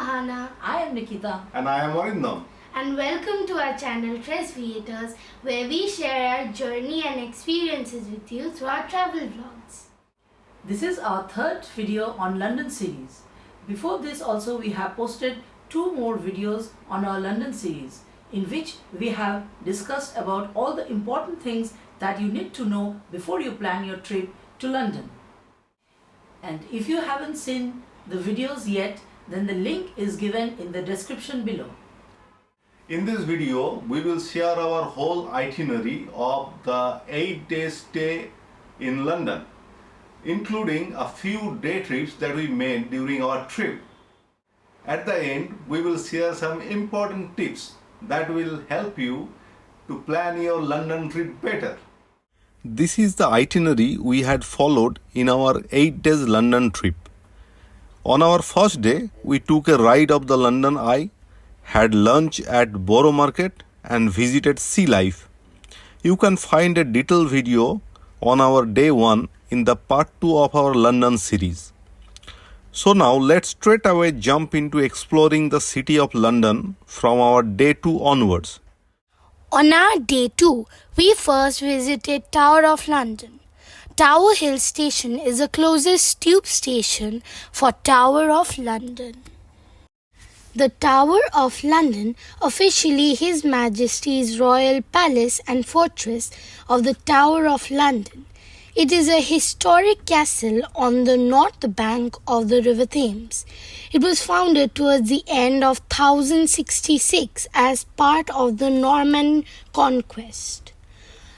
Ahana. I am Nikita. And I am Arindam. And welcome to our channel Tres Creators, where we share our journey and experiences with you through our travel vlogs. This is our third video on London series. Before this also we have posted 2 more videos on our London series in which we have discussed about all the important things that you need to know before you plan your trip to London. And if you haven't seen the videos yet, then the link is given in the description below. In this video, we will share our whole itinerary of the 8-day stay in London, including a few day trips that we made during our trip. At the end, we will share some important tips that will help you to plan your London trip better. This is the itinerary we had followed in our 8 days London trip. On our first day, we took a ride of the London Eye, had lunch at Borough Market and visited Sea Life. You can find a detailed video on our day 1 in the part 2 of our London series. So now let's straight away jump into exploring the city of London from our day 2 onwards. On our day 2, we first visited Tower of London. Tower Hill Station is the closest tube station for Tower of London. The Tower of London, officially His Majesty's Royal Palace and Fortress of the Tower of London. It is a historic castle on the north bank of the River Thames. It was founded towards the end of 1066 as part of the Norman conquest.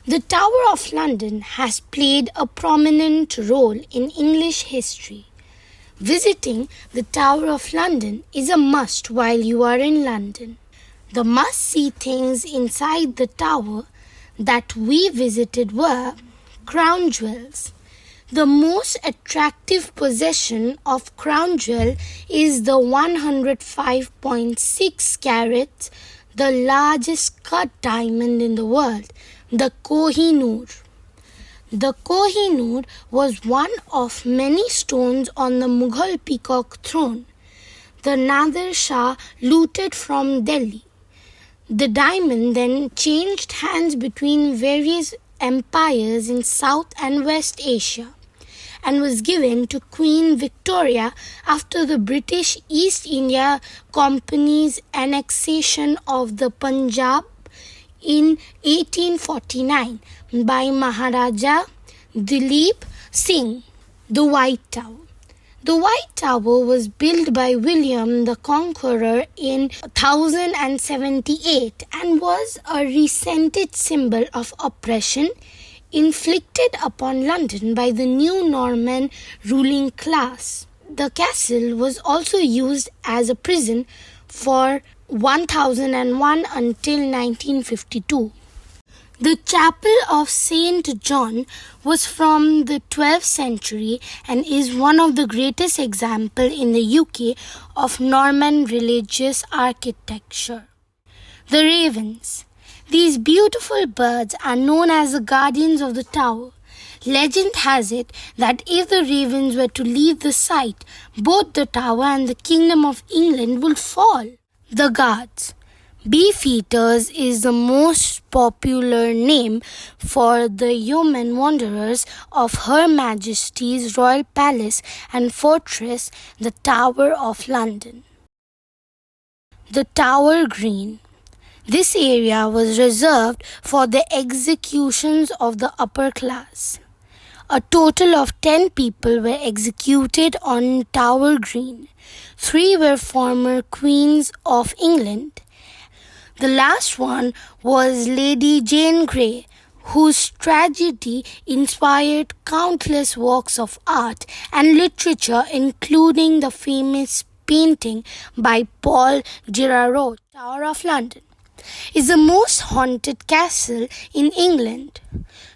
The Tower of London has played a prominent role in English history. Visiting the Tower of London is a must while you are in London. The must-see things inside the tower that we visited were crown jewels. The most attractive possession of crown jewel is the 105.6 carats, the largest cut diamond in the world, the Koh-i-Noor. The Koh-i-Noor was one of many stones on the Mughal peacock throne the Nadir Shah looted from Delhi. The diamond then changed hands between various empires in South and West Asia and was given to Queen Victoria after the British East India Company's annexation of the Punjab in 1849 by Maharaja Dilip Singh. The White Tower. The White Tower was built by William the Conqueror in 1078 and was a resented symbol of oppression inflicted upon London by the new Norman ruling class. The castle was also used as a prison for 1001 until 1952. The Chapel of St. John was from the 12th century and is one of the greatest examples in the UK of Norman religious architecture. The ravens. These beautiful birds are known as the guardians of the tower. Legend has it that if the ravens were to leave the site, both the tower and the Kingdom of England would fall. The guards. Beefeaters is the most popular name for the yeoman wanderers of Her Majesty's Royal Palace and Fortress, the Tower of London. The Tower Green. This area was reserved for the executions of the upper class. A total of 10 people were executed on Tower Green. 3 were former queens of England. The last one was Lady Jane Grey, whose tragedy inspired countless works of art and literature, including the famous painting by Paul Gerardo. Tower of London is the most haunted castle in England.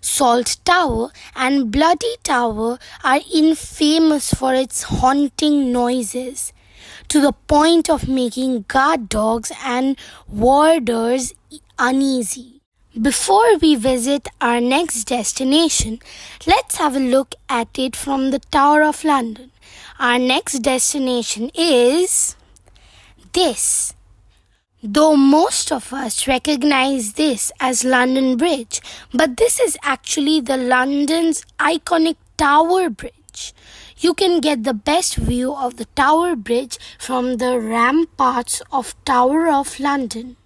Salt Tower and Bloody Tower are infamous for its haunting noises, to the point of making guard dogs and warders uneasy. Before we visit our next destination, let's have a look at it from the Tower of London. Our next destination is this. Though most of us recognize this as London Bridge, but this is actually the London's iconic Tower Bridge. You can get the best view of the Tower Bridge from the ramparts of Tower of London.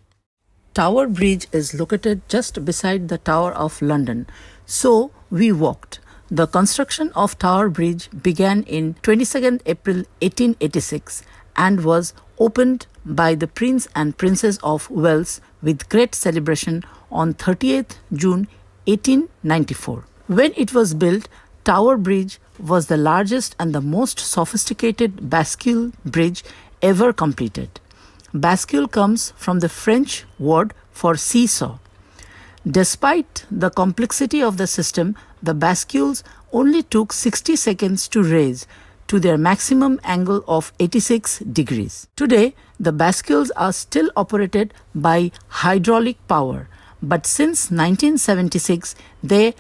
Tower Bridge is located just beside the Tower of London, so we walked. The construction of Tower Bridge began in 22nd April 1886 and was opened by the Prince and Princess of Wales with great celebration on 30th June 1894. When it was built, Tower Bridge was the largest and the most sophisticated bascule bridge ever completed. Bascule comes from the French word for seesaw. Despite the complexity of the system, the bascules only took 60 seconds to raise to their maximum angle of 86 degrees. Today, the bascules are still operated by hydraulic power, but since 1976, they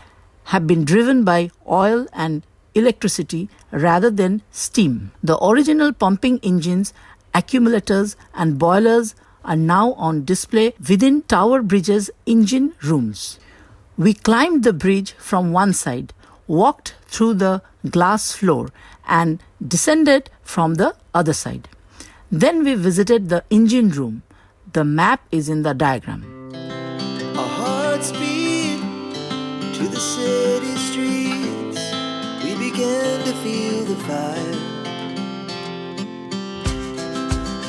have been driven by oil and electricity rather than steam. The original pumping engines, accumulators and boilers are now on display within Tower Bridge's engine rooms. We climbed the bridge from one side, walked through the glass floor and descended from the other side. Then we visited the engine room. The map is in the diagram. Our hearts beat to the city streets. We began to feel the fire.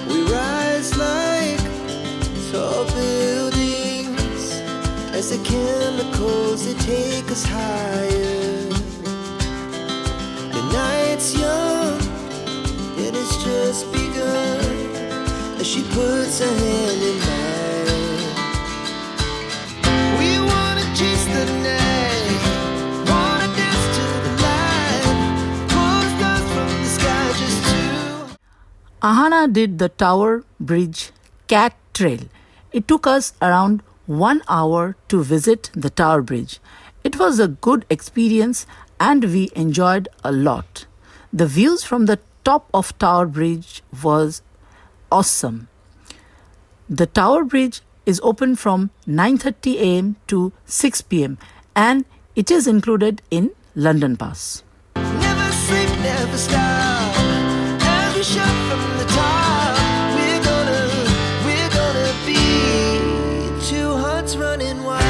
We rise like tall buildings as the chemicals that take us higher. The night's young and it's just begun as she puts her hand in mine. We wanna chase the night, wanna dance to the light, pull stars from the sky just to. Ahana did the Tower Bridge Cat Trail. It took us around 1 hour to visit the Tower Bridge. It was a good experience and we enjoyed a lot. The views from the top of Tower Bridge was awesome. The Tower Bridge is open from 9:30 a.m. to 6 p.m. and it is included in London Pass. Never sleep, never stop. As we shout from the top, we're gonna be two hearts running wild.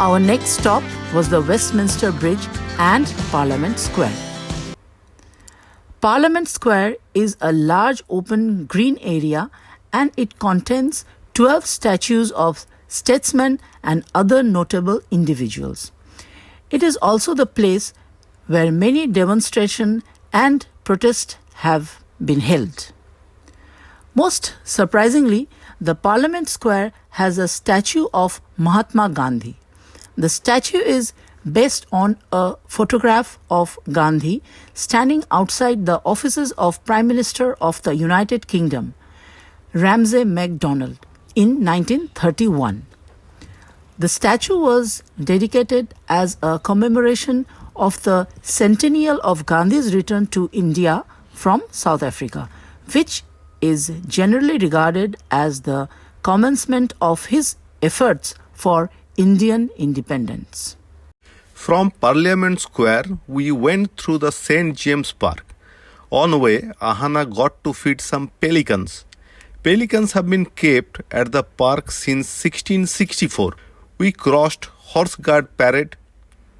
Our next stop was the Westminster Bridge and Parliament Square. Parliament Square is a large open green area and it contains 12 statues of statesmen and other notable individuals. It is also the place where many demonstrations and protests have been held. Most surprisingly, the Parliament Square has a statue of Mahatma Gandhi. The statue is based on a photograph of Gandhi standing outside the offices of Prime Minister of the United Kingdom, Ramsay MacDonald, in 1931. The statue was dedicated as a commemoration of the centennial of Gandhi's return to India from South Africa, which is generally regarded as the commencement of his efforts for Indian independence. From Parliament Square, we went through the St. James Park. On the way, Ahana got to feed some pelicans. Pelicans have been kept at the park since 1664. We crossed Horse Guard Parade,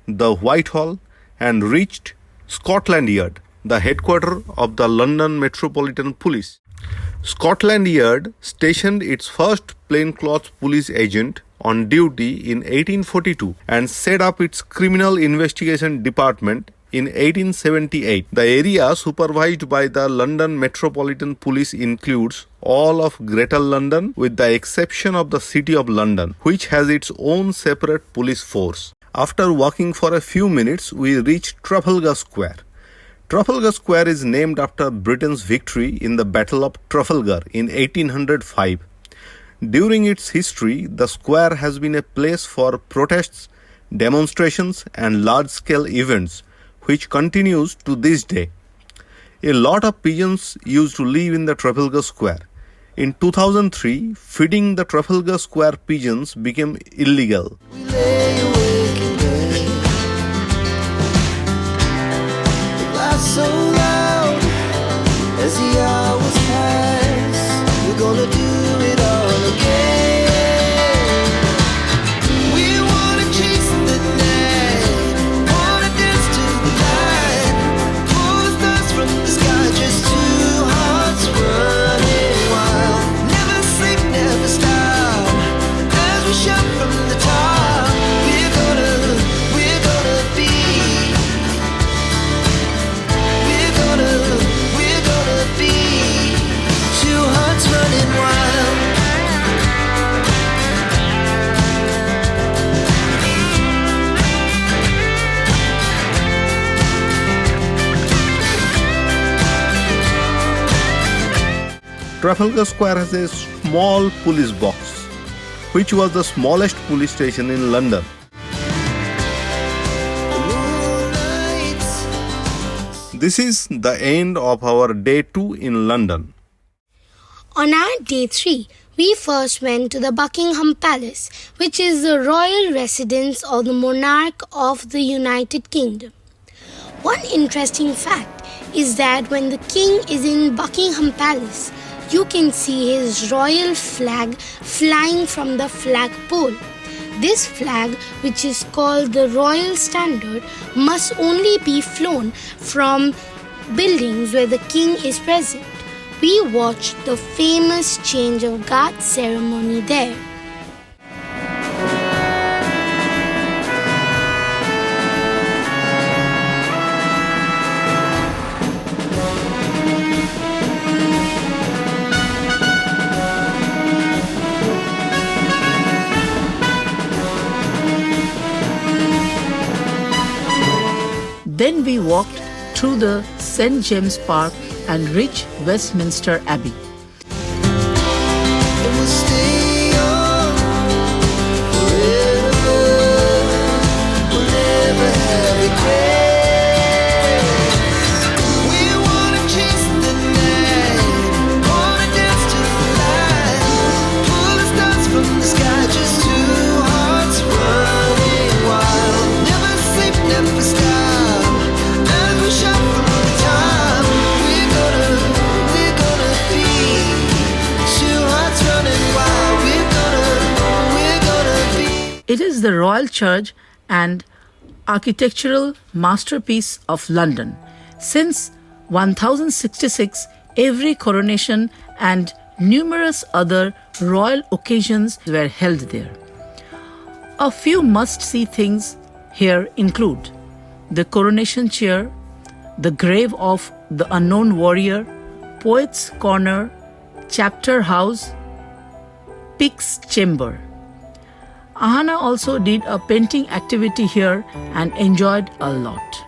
the Whitehall, and reached Scotland Yard, the headquarters of the London Metropolitan Police. Scotland Yard stationed its first plainclothes police agent on duty in 1842 and set up its criminal investigation department in 1878. The area supervised by the London Metropolitan Police includes all of Greater London with the exception of the City of London, which has its own separate police force. After walking for a few minutes, we reached Trafalgar Square. Trafalgar Square is named after Britain's victory in the Battle of Trafalgar in 1805. During its history, the square has been a place for protests, demonstrations, and large-scale events, which continues to this day. A lot of pigeons used to live in the Trafalgar Square. In 2003, feeding the Trafalgar Square pigeons became illegal. We lay awake in bed. The laughs so loud as the hours pass. We're gonna do it all again. We wanna chase the night, wanna dance to the light. Pull the stars from the sky, just two hearts running wild. Never sleep, never stop. As we shout from the top, we're gonna be. We're gonna be. Two hearts running wild. Trafalgar Square has a small police box, which was the smallest police station in London. Moonlight. This is the end of our day 2 in London. On our day 3, we first went to the Buckingham Palace, which is the royal residence of the monarch of the United Kingdom. One interesting fact is that when the king is in Buckingham Palace, you can see his royal flag flying from the flagpole. This flag, which is called the Royal Standard, must only be flown from buildings where the king is present. We watched the famous change of guard ceremony there. Then we walked through the St. James Park and reached Westminster Abbey. And we'll stay on forever. We'll never have regrets. We wanna chase the night, wanna dance to the light. Pull the stars from the sky, just two hearts running wild. Never sleep, never stop. As we shout from the top, we're gonna be two hearts running wild. We're gonna be. It is the Royal Church and architectural masterpiece of London. Since 1066, every coronation and numerous other royal occasions were held there. A few must-see things here include the coronation chair, the grave of the unknown warrior, Poet's Corner, Chapter House, Pig's Chamber. Ahana also did a painting activity here and enjoyed a lot.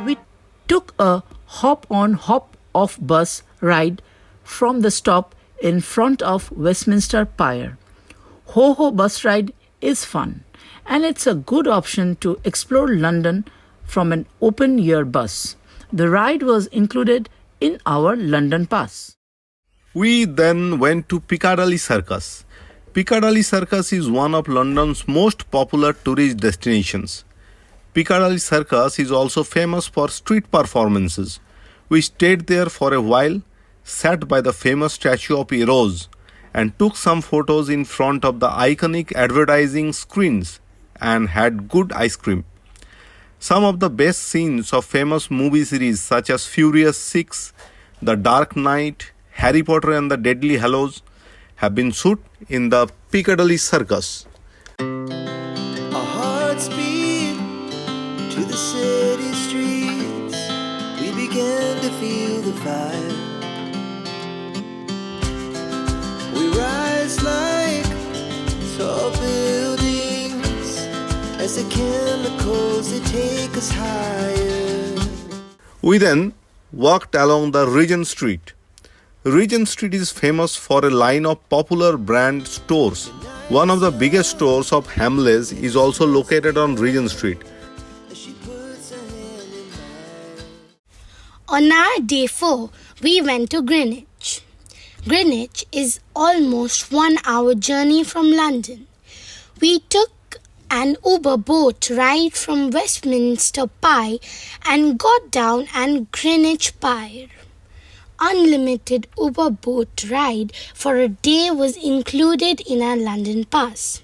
We took a hop-on, hop-off bus ride from the stop in front of Westminster Pier. HOHO Bus ride is fun, and it's a good option to explore London from an open-air bus. The ride was included in our London pass. We then went to Piccadilly Circus. Piccadilly Circus is one of London's most popular tourist destinations. Piccadilly Circus is also famous for street performances. We stayed there for a while, sat by the famous statue of Eros, and took some photos in front of the iconic advertising screens and had good ice cream. Some of the best scenes of famous movie series such as Furious 6, The Dark Knight, Harry Potter and the Deadly Hallows have been shot in the Piccadilly Circus. Our hearts beat to the city streets. We began to feel the fire. We rise like tall buildings as the chemicals they take us higher. We then walked along the Regent Street. Regent Street is famous for a line of popular brand stores. One of the biggest stores of Hamleys is also located on Regent Street. She puts her hand in mine. On our day 4, we went to Greenwich. Greenwich is almost 1 hour journey from London. We took an Uber boat ride from Westminster Pier and got down at Greenwich Pier. Unlimited Uber boat ride for a day was included in our London pass.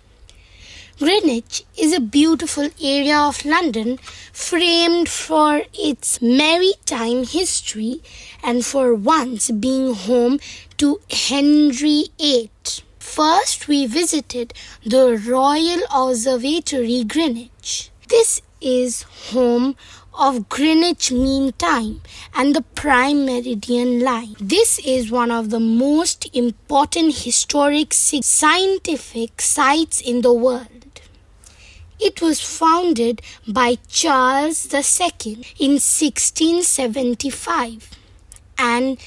Greenwich is a beautiful area of London famed for its maritime history and for once being home to Henry VIII. First, we visited the Royal Observatory, Greenwich. This is home of Greenwich Mean Time and the Prime Meridian Line. This is one of the most important historic scientific sites in the world. It was founded by Charles II in 1675 and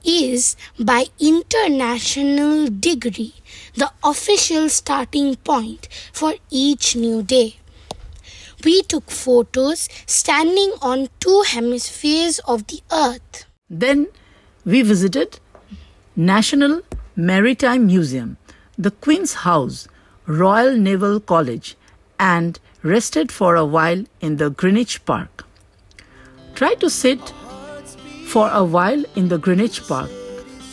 is by international degree the official starting point for each new day. We took photos standing on 2 hemispheres of the earth. Then we visited National Maritime Museum, the Queen's House, Royal Naval College, and rested for a while in the Greenwich Park. Try to sit for a while in the Greenwich Park.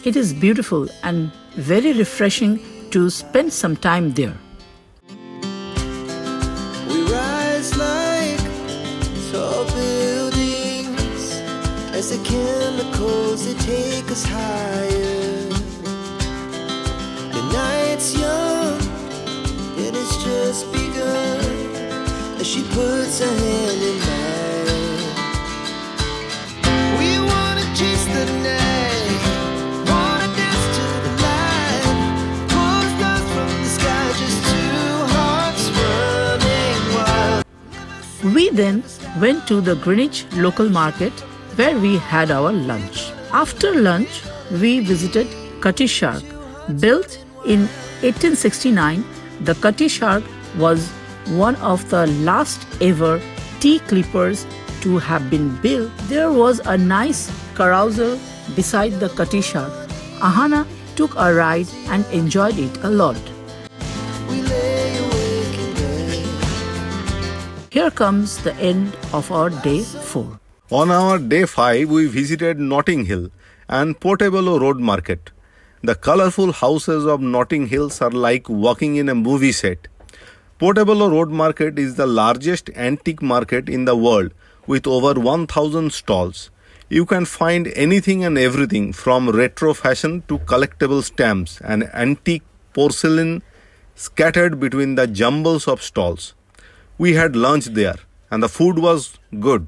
It is beautiful and very refreshing to spend some time there. We rise like tall buildings as the chemicals they take us higher. The night's young and it's just begun as she puts her hand in mine. We wanna chase the night, wanna dance to the light, pull stars from the sky, just 2 hearts running wild. We then went to the Greenwich local market where we had our lunch. After lunch, we visited Cutty Shark. Built in 1869, the Cutty Shark was one of the last ever tea clippers to have been built. There was a nice carousel beside the Cutty Shark. Ahana took a ride and enjoyed it a lot. We lay awake in bed. Here comes the end of our day 4. On our day 5, we visited Notting Hill and Portobello Road Market. The colorful houses of Notting Hills are like walking in a movie set. Portobello Road Market is the largest antique market in the world with over 1,000 stalls. You can find anything and everything from retro fashion to collectible stamps and antique porcelain scattered between the jumbles of stalls. We had lunch there and the food was good.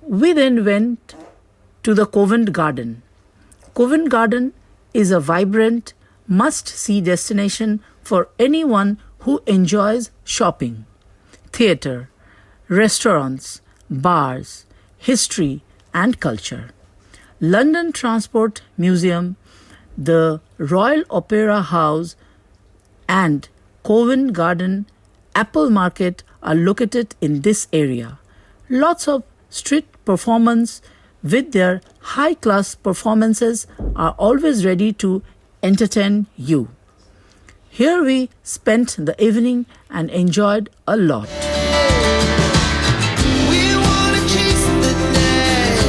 We then went to the Covent Garden. Covent Garden is a vibrant must-see destination for anyone who enjoys shopping, theatre, restaurants, bars, history and culture. London Transport Museum, the Royal Opera House and Covent Garden Apple Market are located in this area. Lots of street performers with their high-class performances are always ready to entertain you. Here we spent the evening and enjoyed a lot. We wanna chase the night,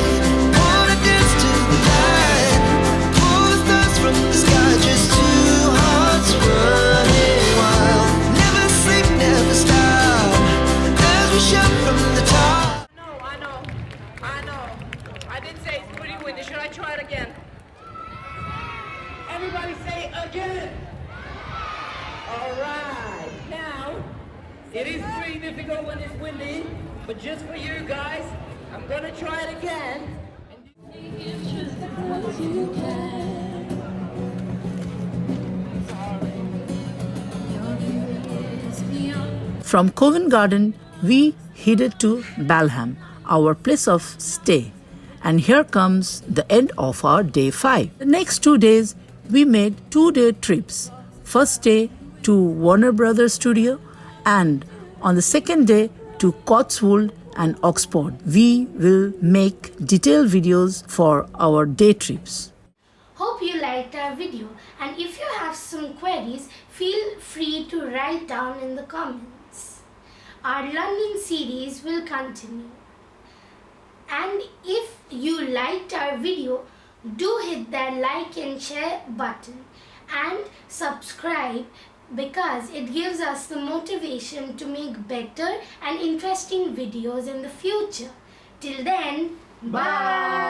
wanna dance to the light, pull the stars from the sky, just two hearts running wild. Never sleep, never stop, as we shout from the top. I know. I did say it's pretty windy. Should I try it again? Everybody say again. All right. Now, it is pretty difficult when it's windy, but just for you guys, I'm gonna try it again. From Covent Garden, we headed to Backingham, our place of stay. And here comes the end of our day 5. The next 2 days, we made 2-day trips. First day to Warner Brothers Studio and on the second day to Cotswold and Oxford. We will make detailed videos for our day trips. Hope you liked our video, and if you have some queries, feel free to write down in the comments. Our London series will continue. And if you liked our video, do hit that like and share button and subscribe, because it gives us the motivation to make better and interesting videos in the future. Till then, bye!